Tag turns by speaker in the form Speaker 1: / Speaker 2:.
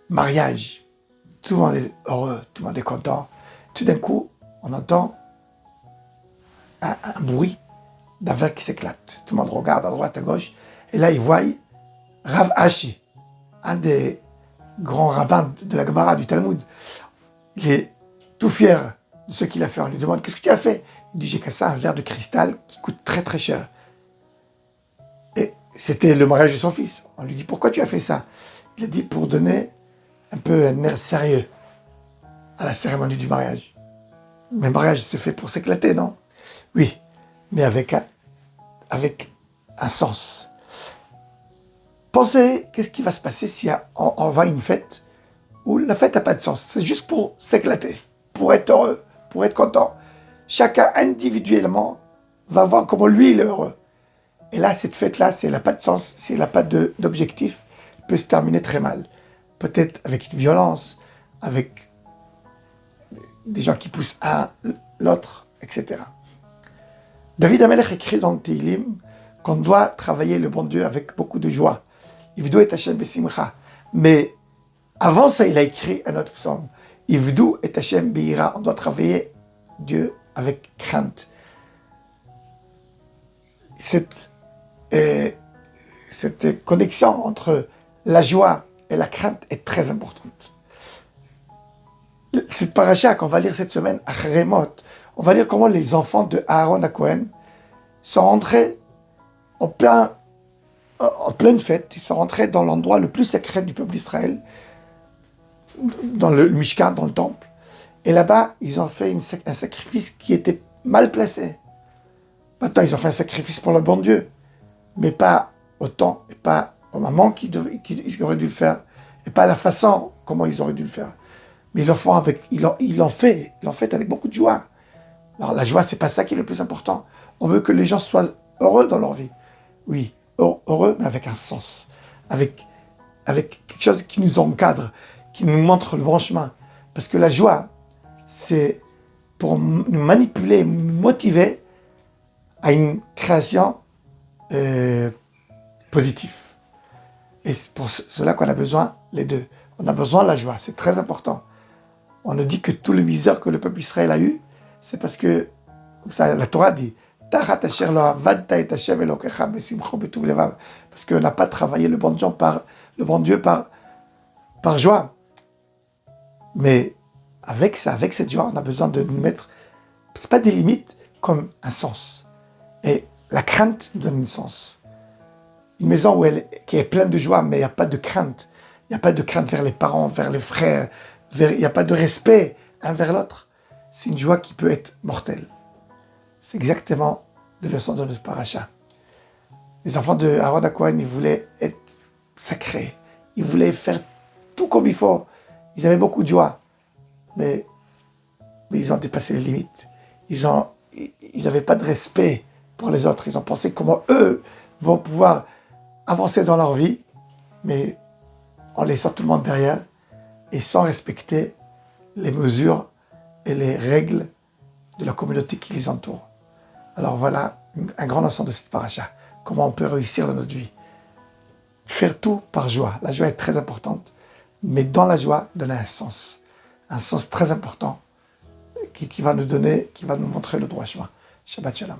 Speaker 1: mariage, tout le monde est heureux, tout le monde est content. Tout d'un coup, on entend un bruit d'un verre qui s'éclate. Tout le monde regarde à droite, à gauche, et là, ils voient Rav Ashi, un des grands rabbins de la Gemara, du Talmud. Il est tout fier de ce qu'il a fait. On lui demande, qu'est-ce que tu as fait? Il dit, j'ai cassé un verre de cristal qui coûte très très cher. Et c'était le mariage de son fils. On lui dit, pourquoi tu as fait ça? Il a dit, pour donner un peu un air sérieux à la cérémonie du mariage. Mais le mariage, c'est fait pour s'éclater, non? Oui, mais avec un sens. Pensez, qu'est-ce qui va se passer si on va à une fête où la fête n'a pas de sens? C'est juste pour s'éclater, pour être heureux, pour être content. Chacun individuellement va voir comment lui il est heureux. Et là, cette fête-là, si elle n'a pas de sens, si elle n'a pas d'objectif, elle peut se terminer très mal. Peut-être avec une violence, avec des gens qui poussent un l'autre, etc. David Amelech écrit dans le Tehillim qu'on doit travailler le bon Dieu avec beaucoup de joie. Ivdu et Hashem besimcha. Mais avant ça, il a écrit un autre psaume. Ivdu et Hashem beira. On doit travailler Dieu avec crainte. Cette connexion entre la joie et la crainte est très importante. Cette paracha qu'on va lire cette semaine, Achremot, on va lire comment les enfants de Aaron à Cohen sont rentrés en pleine fête. Ils sont rentrés dans l'endroit le plus sacré du peuple d'Israël, dans le Mishkan, dans le temple. Et là-bas, ils ont fait un sacrifice qui était mal placé. Maintenant, ils ont fait un sacrifice pour le bon Dieu, mais pas autant, et pas au moment qu'ils auraient dû le faire, et pas à la façon comment ils auraient dû le faire. Mais ils l'ont fait avec beaucoup de joie. Alors la joie, c'est pas ça qui est le plus important. On veut que les gens soient heureux dans leur vie. Oui, heureux, mais avec un sens, avec quelque chose qui nous encadre, qui nous montre le bon chemin. Parce que la joie, c'est pour nous manipuler, nous motiver à une création positive. Et c'est pour cela qu'on a besoin les deux. On a besoin de la joie, c'est très important. On nous dit que tout le misère que le peuple Israël a eu, c'est parce que, ça, la Torah dit, parce qu'on n'a pas travaillé le bon Dieu par joie. Mais avec cette joie, on a besoin de nous mettre, c'est pas des limites, comme un sens. Et la crainte nous donne un sens. Une maison qui est pleine de joie, mais il n'y a pas de crainte. Il n'y a pas de crainte vers les parents, vers les frères, il n'y a pas de respect un vers l'autre. C'est une joie qui peut être mortelle. C'est exactement la leçon de notre paracha. Les enfants de Aaron à Cohen, ils voulaient être sacrés. Ils voulaient faire tout comme il faut. Ils avaient beaucoup de joie. Mais ils ont dépassé les limites. Ils n'avaient pas de respect pour les autres. Ils ont pensé comment eux vont pouvoir avancer dans leur vie, mais en laissant tout le monde derrière et sans respecter les mesures et les règles de la communauté qui les entoure. Alors voilà un grand ensemble de cette paracha. Comment on peut réussir dans notre vie. Faire tout par joie. La joie est très importante, mais dans la joie, donner un sens très important qui va nous montrer le droit chemin. Shabbat Shalom.